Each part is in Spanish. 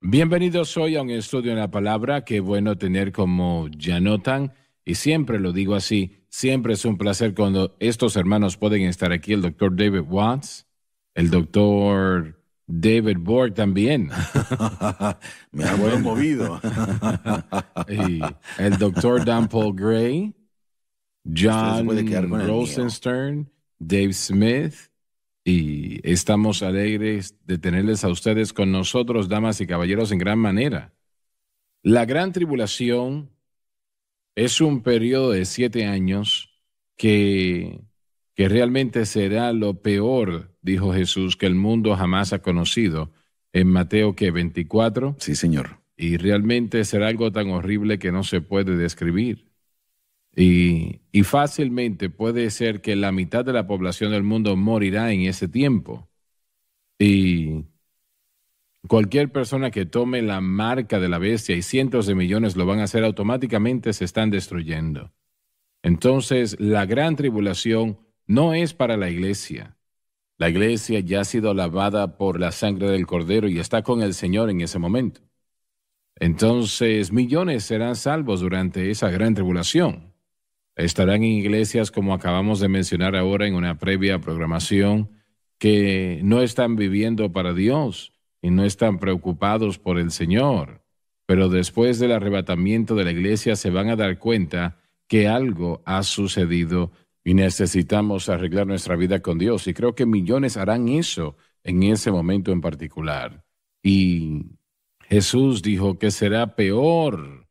Bienvenidos hoy a un estudio en la palabra. Qué bueno tener como ya notan, y siempre lo digo así, siempre es un placer cuando estos hermanos pueden estar aquí, el doctor David Watts, el doctor David Borg también. Me ha promovido. Y el doctor Dan Paul Gray, Usted se puede quedar John con el mío. Rosenstern, Dave Smith, y estamos alegres de tenerles a ustedes con nosotros, damas y caballeros, en gran manera. La gran tribulación es un periodo de 7 años que realmente será lo peor, dijo Jesús, que el mundo jamás ha conocido, en Mateo que 24, Sí, señor. y realmente será algo tan horrible que no se puede describir. Y fácilmente puede ser que la mitad de la población del mundo morirá en ese tiempo. Y cualquier persona que tome la marca de la bestia, y cientos de millones lo van a hacer automáticamente, se están destruyendo. Entonces, la gran tribulación no es para la iglesia. La iglesia ya ha sido lavada por la sangre del Cordero y está con el Señor en ese momento. Entonces, millones serán salvos durante esa gran tribulación. Estarán en iglesias, como acabamos de mencionar ahora en una previa programación, que no están viviendo para Dios y no están preocupados por el Señor. Pero después del arrebatamiento de la iglesia se van a dar cuenta que algo ha sucedido y necesitamos arreglar nuestra vida con Dios. Y creo que millones harán eso en ese momento en particular. Y Jesús dijo que será peor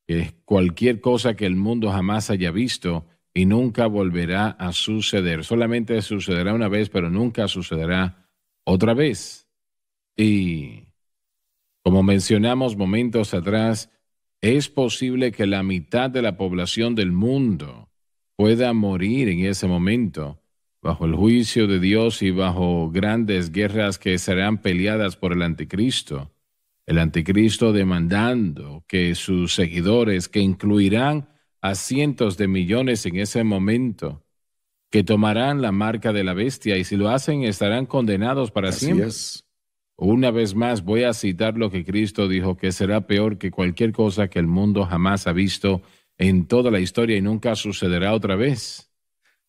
que cualquier cosa que el mundo jamás haya visto y nunca volverá a suceder. Solamente sucederá una vez, pero nunca sucederá otra vez. Y como mencionamos momentos atrás, es posible que la mitad de la población del mundo pueda morir en ese momento, bajo el juicio de Dios y bajo grandes guerras que serán peleadas por el anticristo. El anticristo demandando que sus seguidores, que incluirán a cientos de millones en ese momento, que tomarán la marca de la bestia y si lo hacen estarán condenados para Así siempre. es. Una vez más voy a citar lo que Cristo dijo, que será peor que cualquier cosa que el mundo jamás ha visto en toda la historia y nunca sucederá otra vez.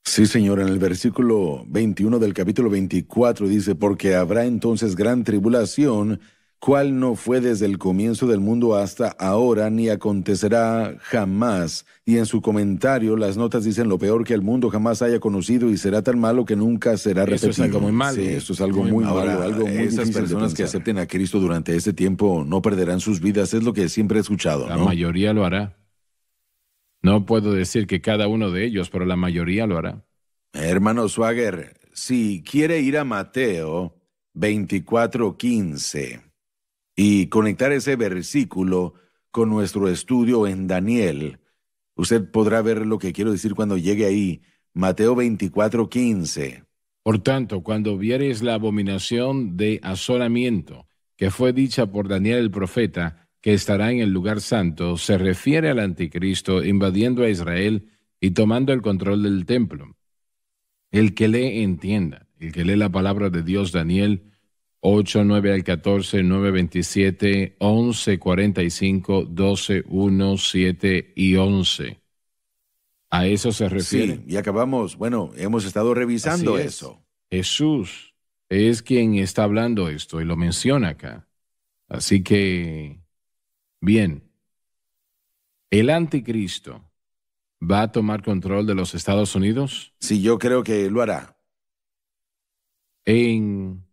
Sí, señor. En el versículo 21 del capítulo 24 dice, porque habrá entonces gran tribulación, cual no fue desde el comienzo del mundo hasta ahora, ni acontecerá jamás. Y en su comentario, las notas dicen lo peor que el mundo jamás haya conocido y será tan malo que nunca será repetido. Eso es algo muy malo. Sí, esto es algo muy malo, Ahora, algo muy esas difícil de personas que pensar. Acepten a Cristo durante este tiempo no perderán sus vidas, es lo que siempre he escuchado, La ¿no? mayoría lo hará. No puedo decir que cada uno de ellos, pero la mayoría lo hará. Hermano Swagger, si quiere ir a Mateo 24:15 y conectar ese versículo con nuestro estudio en Daniel, usted podrá ver lo que quiero decir cuando llegue ahí. Mateo 24:15. Por tanto, cuando viereis la abominación de asolamiento que fue dicha por Daniel el profeta, que estará en el lugar santo, se refiere al anticristo invadiendo a Israel y tomando el control del templo. El que lee entienda, el que lee la palabra de Dios, Daniel 8, 9 al 14, 9, 27, 11, 45, 12, 1, 7 y 11. ¿A eso se refiere? Sí, y acabamos, hemos estado revisando Así es. eso. Jesús es quien está hablando esto y lo menciona acá. Así que, bien, el anticristo va a tomar control de los Estados Unidos. Sí, yo creo que lo hará. En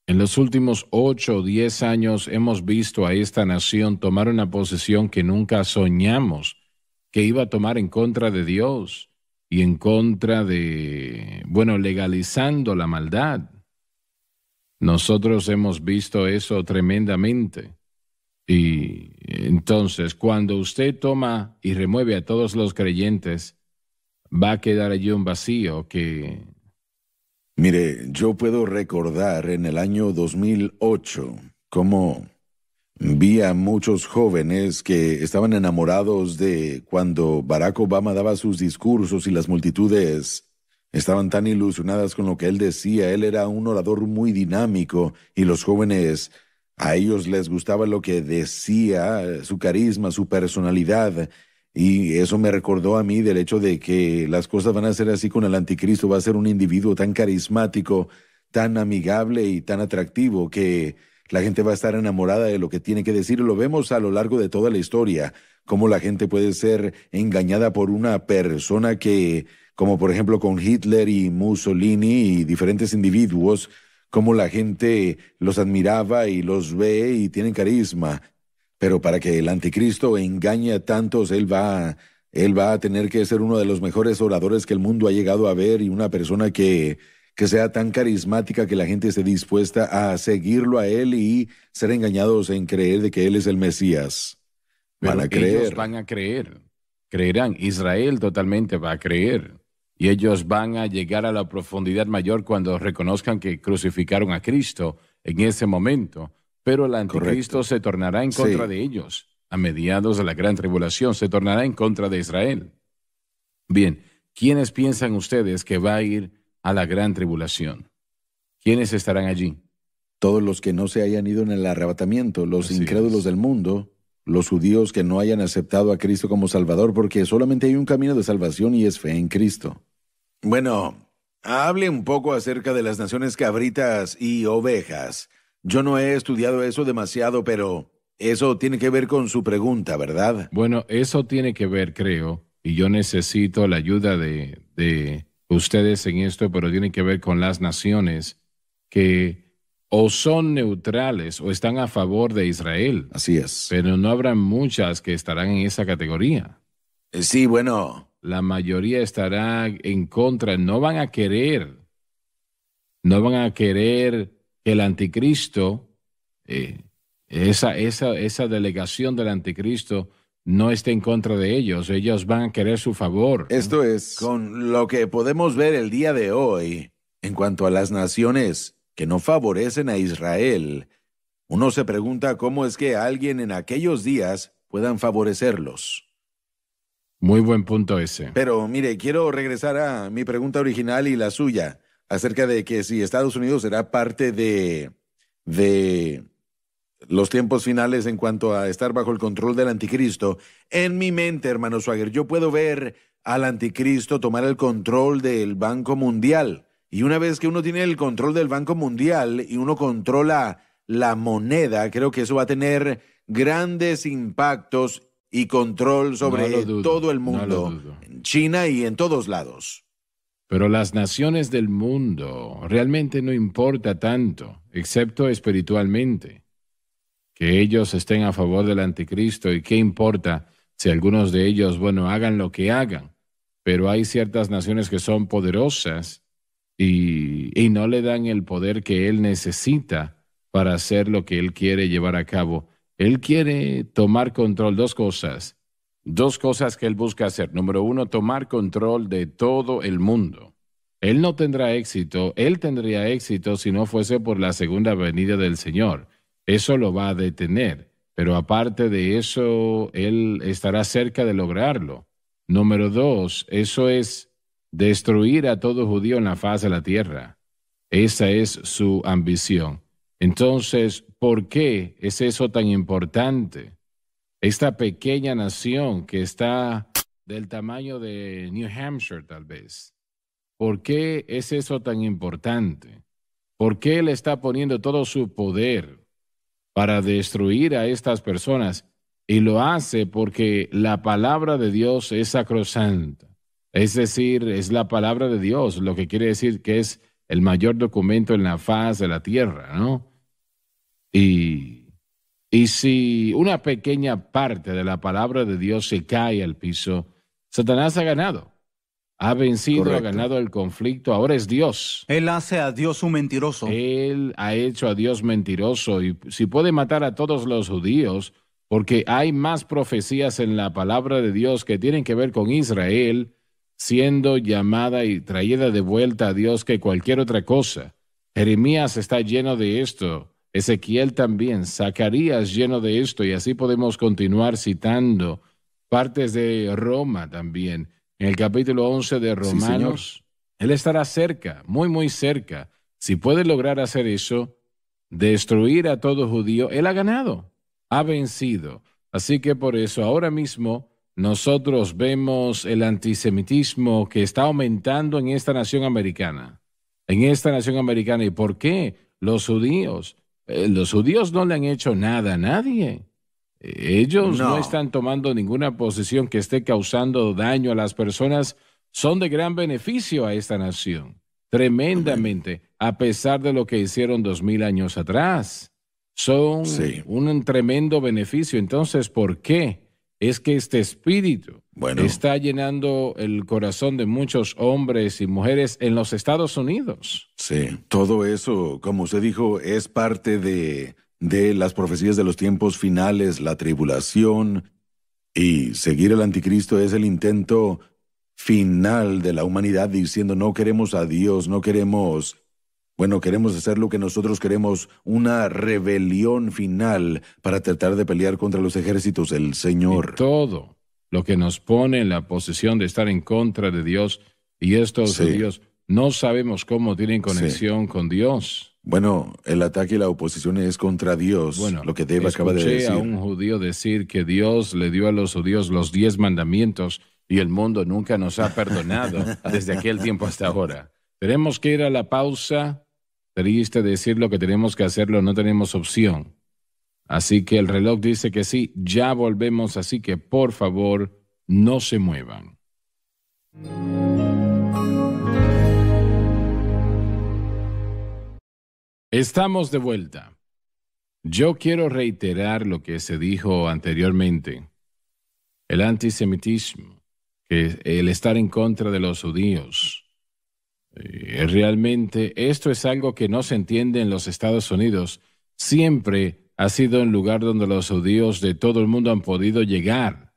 los últimos 8 o 10 años hemos visto a esta nación tomar una posición que nunca soñamos que iba a tomar en contra de Dios y en contra de, legalizando la maldad. Nosotros hemos visto eso tremendamente. Y entonces, cuando usted toma y remueve a todos los creyentes, va a quedar allí un vacío que... Mire, yo puedo recordar en el año 2008 cómo vi a muchos jóvenes que estaban enamorados de cuando Barack Obama daba sus discursos y las multitudes estaban tan ilusionadas con lo que él decía. Él era un orador muy dinámico y los jóvenes A ellos les gustaba lo que decía, su carisma, su personalidad. Y eso me recordó a mí del hecho de que las cosas van a ser así con el anticristo. Va a ser un individuo tan carismático, tan amigable y tan atractivo que la gente va a estar enamorada de lo que tiene que decir. Lo vemos a lo largo de toda la historia, cómo la gente puede ser engañada por una persona que, como por ejemplo con Hitler y Mussolini y diferentes individuos, cómo la gente los admiraba y los ve y tienen carisma. Pero para que el anticristo engañe a tantos, él va a tener que ser uno de los mejores oradores que el mundo ha llegado a ver y una persona que sea tan carismática que la gente esté dispuesta a seguirlo a él y ser engañados en creer de que él es el Mesías. Van Pero a ellos creer. van a creer, creerán. Israel totalmente va a creer. Y ellos van a llegar a la profundidad mayor cuando reconozcan que crucificaron a Cristo en ese momento. Pero el anticristo Correcto. se tornará en contra Sí. de ellos. A mediados de la gran tribulación se tornará en contra de Israel. Bien, ¿quiénes piensan ustedes que va a ir a la gran tribulación? ¿Quiénes estarán allí? Todos los que no se hayan ido en el arrebatamiento, los Así incrédulos es. del mundo, los judíos que no hayan aceptado a Cristo como Salvador, porque solamente hay un camino de salvación y es fe en Cristo. Bueno, hable un poco acerca de las naciones cabritas y ovejas. Yo no he estudiado eso demasiado, pero eso tiene que ver con su pregunta, ¿verdad? Bueno, eso tiene que ver, creo, y yo necesito la ayuda de ustedes en esto, pero tiene que ver con las naciones que o son neutrales o están a favor de Israel, Así es. pero no habrá muchas que estarán en esa categoría. Sí, bueno, La mayoría estará en contra, no van a querer que el anticristo, eh, esa delegación del anticristo no esté en contra de ellos van a querer su favor, ¿no? esto es con lo que podemos ver el día de hoy en cuanto a las naciones que no favorecen a Israel. Uno se pregunta cómo es que alguien en aquellos días puedan favorecerlos. Muy buen punto ese. Pero mire, quiero regresar a mi pregunta original y la suya, acerca de que si Estados Unidos será parte de los tiempos finales en cuanto a estar bajo el control del anticristo. En mi mente, hermano Swagger, yo puedo ver al anticristo tomar el control del Banco Mundial. Y una vez que uno tiene el control del Banco Mundial y uno controla la moneda, creo que eso va a tener grandes impactos y control No sobre lo dudo, todo el no lo mundo, dudo. en China y en todos lados. Pero las naciones del mundo realmente no importa tanto, excepto espiritualmente, que ellos estén a favor del anticristo y qué importa si algunos de ellos, bueno, hagan lo que hagan. Pero hay ciertas naciones que son poderosas y no le dan el poder que él necesita para hacer lo que él quiere llevar a cabo. Él quiere tomar control, dos cosas que él busca hacer. Número uno, tomar control de todo el mundo. Él no tendrá éxito, él tendría éxito si no fuese por la segunda venida del Señor. Eso lo va a detener, pero aparte de eso, él estará cerca de lograrlo. Número dos, eso es destruir a todo judío en la faz de la tierra. Esa es su ambición. Entonces, ¿por qué es eso tan importante? Esta pequeña nación que está del tamaño de New Hampshire, tal vez. ¿Por qué es eso tan importante? ¿Por qué él está poniendo todo su poder para destruir a estas personas? Y lo hace porque la palabra de Dios es sacrosanta. Es decir, es la palabra de Dios, lo que quiere decir que es el mayor documento en la faz de la tierra, ¿no? Y, y si una pequeña parte de la palabra de Dios se cae al piso, Satanás ha ganado. Ha vencido, ha Correcto. ganado el conflicto, ahora es Dios. Él hace a Dios un mentiroso. Él ha hecho a Dios mentiroso y si puede matar a todos los judíos, porque hay más profecías en la palabra de Dios que tienen que ver con Israel siendo llamada y traída de vuelta a Dios que cualquier otra cosa. Jeremías está lleno de esto, Ezequiel también, Zacarías lleno de esto y así podemos continuar citando partes de Roma también. En el capítulo 11 de Sí, señor. Romanos, él estará cerca, muy, muy cerca. Si puede lograr hacer eso, destruir a todo judío, él ha ganado, ha vencido. Así que por eso ahora mismo nosotros vemos el antisemitismo que está aumentando en esta nación americana. En esta nación americana. ¿Y por qué? Los judíos no le han hecho nada a nadie. Ellos no están tomando ninguna posición que esté causando daño a las personas. Son de gran beneficio a esta nación. Tremendamente, a pesar de lo que hicieron 2000 años atrás. Son un tremendo beneficio. Entonces, ¿por qué? Es que este espíritu está llenando el corazón de muchos hombres y mujeres en los Estados Unidos. Sí, todo eso, como usted dijo, es parte de las profecías de los tiempos finales, la tribulación, y seguir al anticristo es el intento final de la humanidad diciendo no queremos a Dios, no queremos... Bueno, queremos hacer lo que nosotros queremos, una rebelión final para tratar de pelear contra los ejércitos del Señor. Y todo lo que nos pone en la posición de estar en contra de Dios, y estos judíos no sabemos cómo tienen conexión con Dios. Bueno, el ataque y la oposición es contra Dios, lo que Dave acaba de decir. Escuché a un judío decir que Dios le dio a los judíos los 10 mandamientos y el mundo nunca nos ha perdonado desde aquel tiempo hasta ahora. Tenemos que ir a la pausa. Triste decir lo que tenemos que hacerlo, no tenemos opción. Así que el reloj dice que sí, ya volvemos, así que por favor, no se muevan. Estamos de vuelta. Yo quiero reiterar lo que se dijo anteriormente. El antisemitismo, que el estar en contra de los judíos. Realmente esto es algo que no se entiende en los Estados Unidos. Siempre ha sido un lugar donde los judíos de todo el mundo han podido llegar.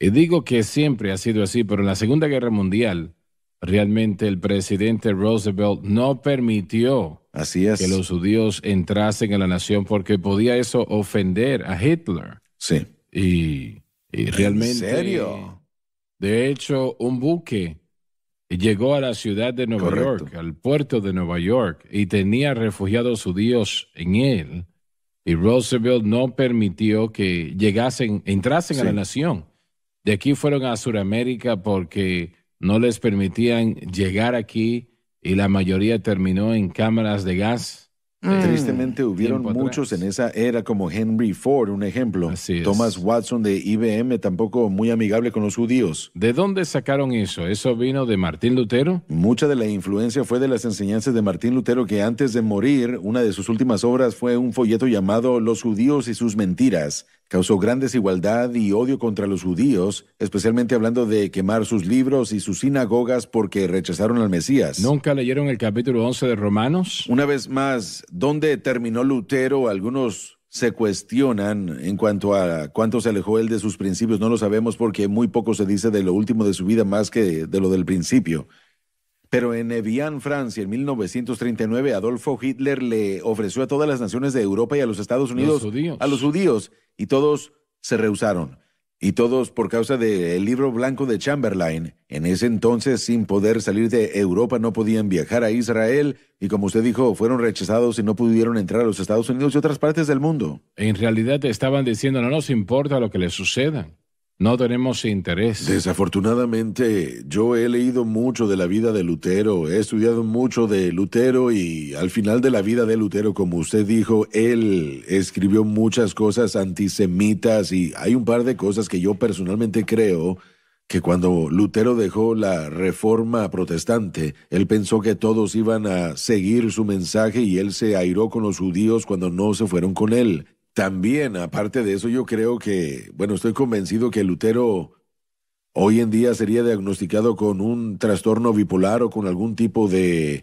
Y digo que siempre ha sido así, pero en la Segunda Guerra Mundial, realmente el presidente Roosevelt no permitió que los judíos entrasen a la nación porque podía eso ofender a Hitler. Sí. Y realmente... ¿En serio? De hecho, un buque llegó a la ciudad de Nueva York, al puerto de Nueva York, y tenía refugiados judíos en él. Y Roosevelt no permitió que entrasen a la nación. De aquí fueron a Sudamérica porque no les permitían llegar aquí y la mayoría terminó en cámaras de gas. Tristemente hubieron muchos en esa era como Henry Ford, un ejemplo. Así es. Thomas Watson de IBM, tampoco muy amigable con los judíos. ¿De dónde sacaron eso? ¿Eso vino de Martín Lutero? Mucha de la influencia fue de las enseñanzas de Martín Lutero, que antes de morir, una de sus últimas obras fue un folleto llamado Los judíos y sus mentiras. Causó gran desigualdad y odio contra los judíos, especialmente hablando de quemar sus libros y sus sinagogas porque rechazaron al Mesías. ¿Nunca leyeron el capítulo 11 de Romanos? Una vez más, ¿dónde terminó Lutero? Algunos se cuestionan en cuanto a cuánto se alejó él de sus principios. No lo sabemos porque muy poco se dice de lo último de su vida más que de lo del principio. Pero en Evian, Francia, en 1939, Adolfo Hitler le ofreció a todas las naciones de Europa y a los Estados Unidos, a los judíos, y todos se rehusaron. Y todos por causa del libro blanco de Chamberlain. En ese entonces, sin poder salir de Europa, no podían viajar a Israel, y como usted dijo, fueron rechazados y no pudieron entrar a los Estados Unidos y otras partes del mundo. En realidad estaban diciendo, no nos importa lo que les suceda. No tenemos interés. Desafortunadamente, yo he leído mucho de la vida de Lutero, he estudiado mucho de Lutero y al final de la vida de Lutero, como usted dijo, él escribió muchas cosas antisemitas y hay un par de cosas que yo personalmente creo que cuando Lutero dejó la Reforma protestante, él pensó que todos iban a seguir su mensaje y él se airó con los judíos cuando no se fueron con él. También, aparte de eso, yo creo que, estoy convencido que Lutero hoy en día sería diagnosticado con un trastorno bipolar o con algún tipo de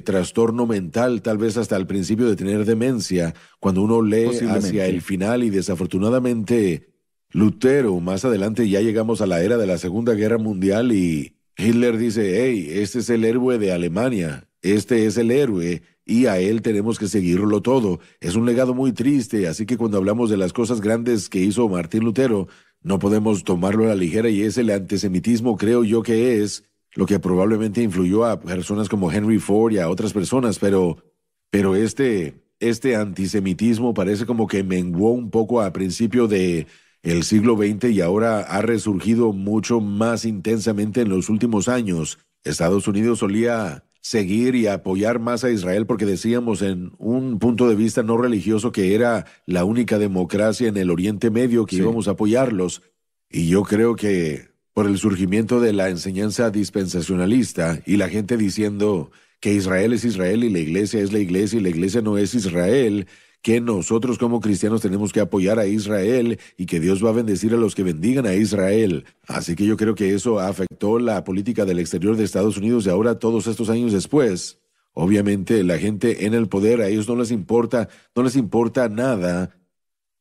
trastorno mental, tal vez hasta al principio de tener demencia, cuando uno lee hacia el final y desafortunadamente Lutero, más adelante ya llegamos a la era de la Segunda Guerra Mundial y Hitler dice, hey, este es el héroe de Alemania, este es el héroe y a él tenemos que seguirlo todo. Es un legado muy triste, así que cuando hablamos de las cosas grandes que hizo Martín Lutero, no podemos tomarlo a la ligera y es el antisemitismo, creo yo que es lo que probablemente influyó a personas como Henry Ford y a otras personas, pero este este antisemitismo parece como que menguó un poco a principio de el siglo XX y ahora ha resurgido mucho más intensamente en los últimos años. Estados Unidos solía seguir y apoyar más a Israel porque decíamos en un punto de vista no religioso que era la única democracia en el Oriente Medio que íbamos a apoyarlos. Y yo creo que por el surgimiento de la enseñanza dispensacionalista y la gente diciendo que Israel es Israel y la iglesia es la iglesia y la iglesia no es Israel, que nosotros como cristianos tenemos que apoyar a Israel y que Dios va a bendecir a los que bendigan a Israel. Así que yo creo que eso afectó la política del exterior de Estados Unidos y ahora todos estos años después, obviamente la gente en el poder, a ellos no les importa nada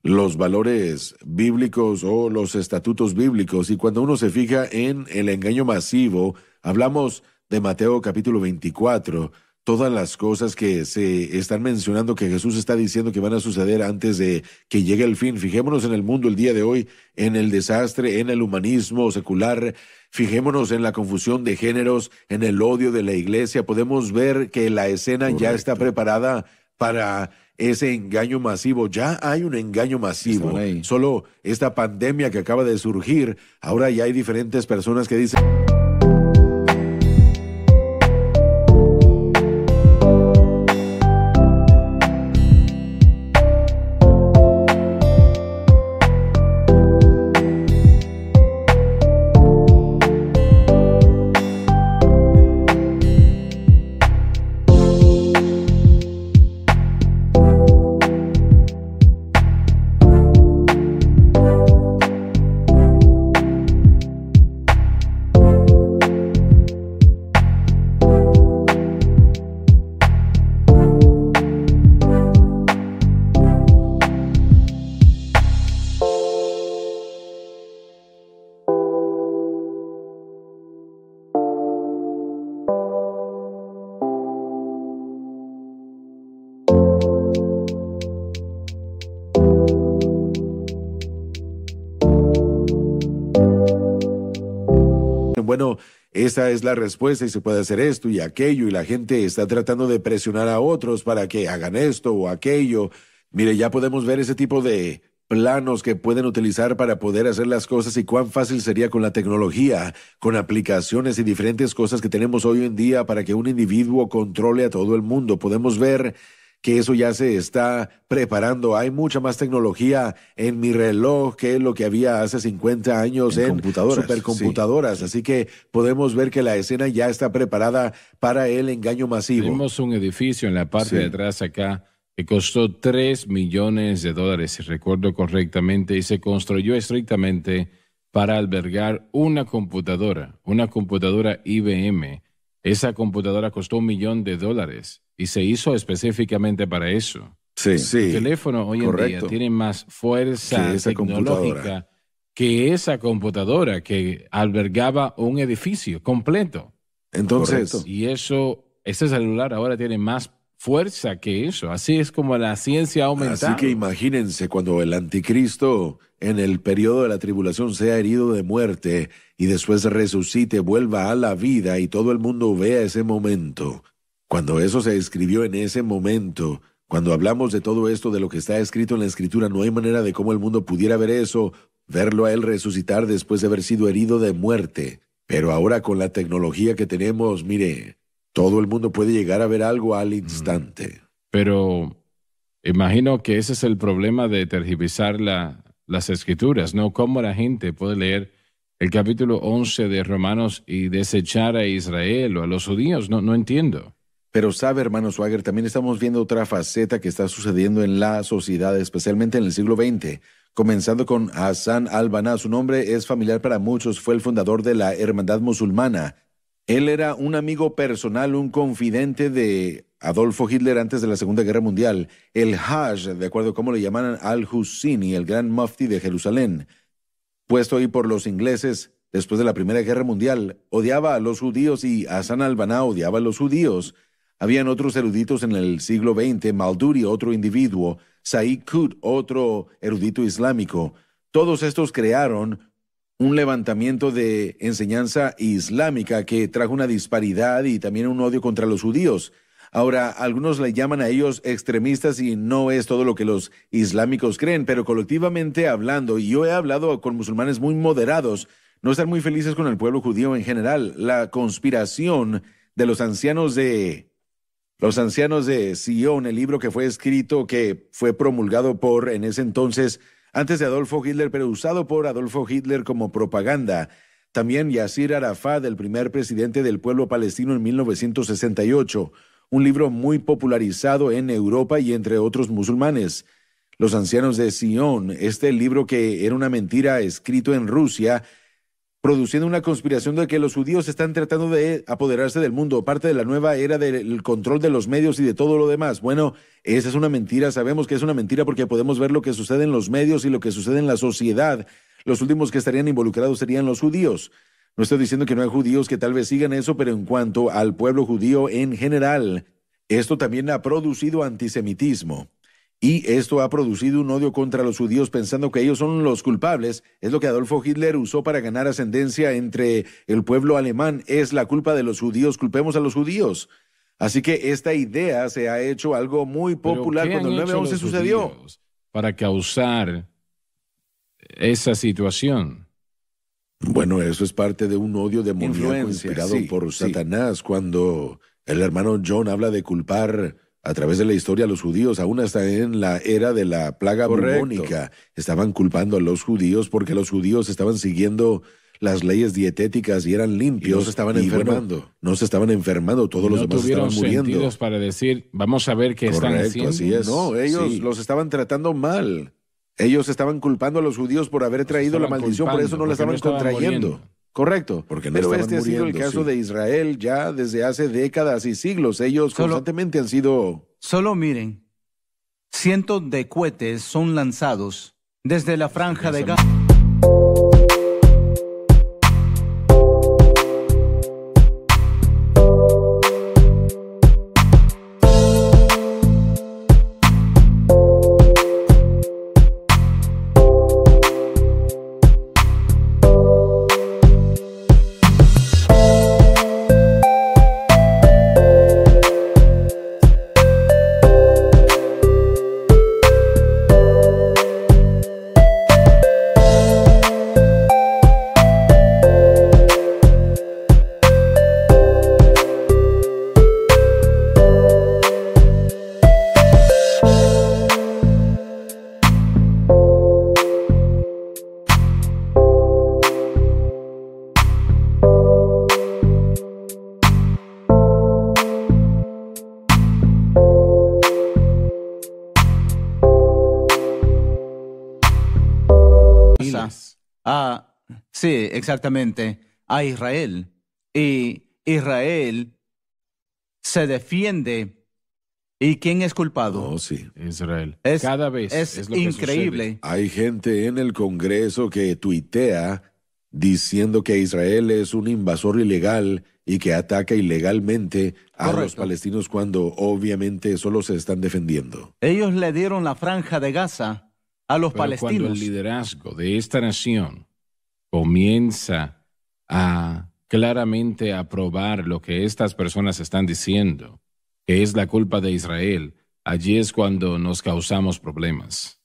los valores bíblicos o los estatutos bíblicos. Y cuando uno se fija en el engaño masivo, hablamos de Mateo capítulo 24, todas las cosas que se están mencionando que Jesús está diciendo que van a suceder antes de que llegue el fin. Fijémonos en el mundo el día de hoy, en el desastre, en el humanismo secular. Fijémonos en la confusión de géneros, en el odio de la iglesia. Podemos ver que la escena ya está preparada para ese engaño masivo. Ya hay un engaño masivo. Solo esta pandemia que acaba de surgir, ahora ya hay diferentes personas que dicen... Bueno, esa es la respuesta y se puede hacer esto y aquello y la gente está tratando de presionar a otros para que hagan esto o aquello. Mire, ya podemos ver ese tipo de planos que pueden utilizar para poder hacer las cosas y cuán fácil sería con la tecnología, con aplicaciones y diferentes cosas que tenemos hoy en día para que un individuo controle a todo el mundo. Podemos ver que eso ya se está preparando. Hay mucha más tecnología en mi reloj que lo que había hace 50 años en supercomputadoras. Sí. Así que podemos ver que la escena ya está preparada para el engaño masivo. Tenemos un edificio en la parte de atrás acá que costó $3 millones, si recuerdo correctamente, y se construyó estrictamente para albergar una computadora IBM. Esa computadora costó $1 millón y se hizo específicamente para eso. Sí. El teléfono hoy en día tiene más fuerza tecnológica que esa computadora que albergaba un edificio completo. Entonces, y ese celular ahora tiene más fuerza que eso. Así es como la ciencia ha aumentado. Así que imagínense cuando el anticristo en el periodo de la tribulación sea herido de muerte y después resucite, vuelva a la vida y todo el mundo vea ese momento. Cuando eso se escribió en ese momento, cuando hablamos de todo esto, de lo que está escrito en la Escritura, no hay manera de cómo el mundo pudiera ver eso, verlo a él resucitar después de haber sido herido de muerte. Pero ahora con la tecnología que tenemos, mire, todo el mundo puede llegar a ver algo al instante. Pero imagino que ese es el problema de tergiversar las Escrituras, ¿no? Cómo la gente puede leer el capítulo 11 de Romanos y desechar a Israel o a los judíos. No entiendo. Pero sabe, hermano Swagger, también estamos viendo otra faceta que está sucediendo en la sociedad, especialmente en el siglo XX, comenzando con Hassan al-Banna. Su nombre es familiar para muchos, fue el fundador de la Hermandad Musulmana. Él era un amigo personal, un confidente de Adolfo Hitler antes de la Segunda Guerra Mundial. El Hajj, de acuerdo a cómo le llaman al-Husini, el gran mufti de Jerusalén, puesto ahí por los ingleses después de la Primera Guerra Mundial, odiaba a los judíos y Hassan al-Banna odiaba a los judíos. Habían otros eruditos en el siglo XX, Malduri, otro individuo, Said Qutb, otro erudito islámico. Todos estos crearon un levantamiento de enseñanza islámica que trajo una disparidad y también un odio contra los judíos. Ahora, algunos le llaman a ellos extremistas y no es todo lo que los islámicos creen, pero colectivamente hablando, y yo he hablado con musulmanes muy moderados, no están muy felices con el pueblo judío en general. La conspiración de los ancianos de Sion, el libro que fue escrito, que fue promulgado por, en ese entonces, antes de Adolfo Hitler, pero usado por Adolfo Hitler como propaganda. También Yasir Arafat, el primer presidente del pueblo palestino en 1968, un libro muy popularizado en Europa y entre otros musulmanes. Los ancianos de Sion, este libro que era una mentira escrito en Rusia, produciendo una conspiración de que los judíos están tratando de apoderarse del mundo, parte de la nueva era del control de los medios y de todo lo demás. Bueno, esa es una mentira, sabemos que es una mentira porque podemos ver lo que sucede en los medios y lo que sucede en la sociedad. Los últimos que estarían involucrados serían los judíos. No estoy diciendo que no hay judíos que tal vez sigan eso, pero en cuanto al pueblo judío en general, esto también ha producido antisemitismo. Y esto ha producido un odio contra los judíos pensando que ellos son los culpables. Es lo que Adolfo Hitler usó para ganar ascendencia entre el pueblo alemán. Es la culpa de los judíos, culpemos a los judíos. Así que esta idea se ha hecho algo muy popular cuando el 9/11 sucedió. Para causar esa situación. Bueno, eso es parte de un odio demoníaco inspirado por Satanás. Cuando el hermano John habla de culpar a través de la historia a los judíos, aún hasta en la era de la plaga bubónica, estaban culpando a los judíos porque los judíos estaban siguiendo las leyes dietéticas y eran limpios. Y no se estaban enfermando. Bueno, no se estaban enfermando, todos los demás estaban muriendo. Para decir, vamos a ver qué están haciendo. Así es. No, ellos los estaban tratando mal. Ellos estaban culpando a los judíos por haber traído la maldición, por eso no la estaban contrayendo. Muriendo. Correcto. Porque no Pero este ha sido el caso de Israel ya desde hace décadas y siglos. Ellos constantemente han sido... Solo miren, cientos de cohetes son lanzados desde la franja de Gaza. Sí, exactamente, a Israel. Y Israel se defiende. ¿Y quién es culpado? Oh, sí. Israel. Cada vez es lo increíble. Hay gente en el Congreso que tuitea diciendo que Israel es un invasor ilegal y que ataca ilegalmente a los palestinos cuando obviamente solo se están defendiendo. Ellos le dieron la franja de Gaza a los palestinos. Cuando el liderazgo de esta nación comienza a claramente aprobar lo que estas personas están diciendo, que es la culpa de Israel, allí es cuando nos causamos problemas.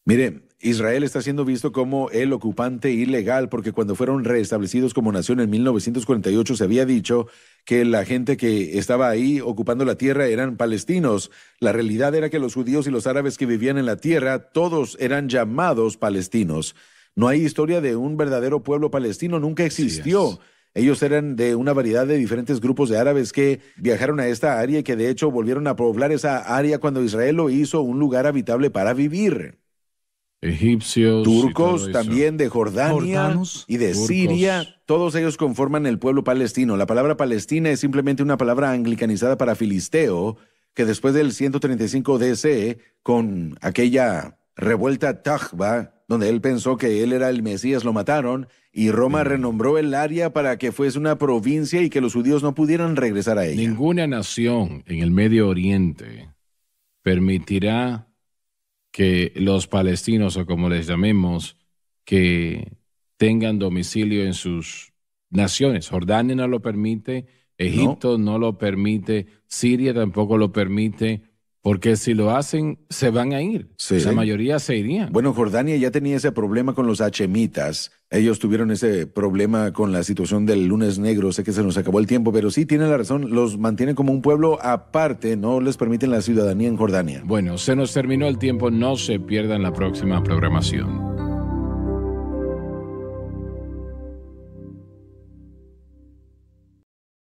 Mire, Israel está siendo visto como el ocupante ilegal porque cuando fueron reestablecidos como nación en 1948 se había dicho que la gente que estaba ahí ocupando la tierra eran palestinos. La realidad era que los judíos y los árabes que vivían en la tierra, todos eran llamados palestinos. No hay historia de un verdadero pueblo palestino, nunca existió. Ellos eran de una variedad de diferentes grupos de árabes que viajaron a esta área y que de hecho volvieron a poblar esa área cuando Israel lo hizo un lugar habitable para vivir. Egipcios, turcos también de Jordania y de turcos. Siria, todos ellos conforman el pueblo palestino. La palabra Palestina es simplemente una palabra anglicanizada para filisteo, que después del 135 DC, con aquella revuelta Tajba, donde él pensó que él era el Mesías, lo mataron, y Roma renombró el área para que fuese una provincia y que los judíos no pudieran regresar a ella. Ninguna nación en el Medio Oriente permitirá que los palestinos, o como les llamemos, que tengan domicilio en sus naciones. Jordania no lo permite, Egipto no lo permite, Siria tampoco lo permite, porque si lo hacen, se van a ir. Sí. La mayoría se irían. Bueno, Jordania ya tenía ese problema con los hachemitas. Ellos tuvieron ese problema con la situación del lunes negro. Sé que se nos acabó el tiempo, pero sí tienen la razón. Los mantienen como un pueblo aparte, no les permiten la ciudadanía en Jordania. Bueno, se nos terminó el tiempo. No se pierdan la próxima programación.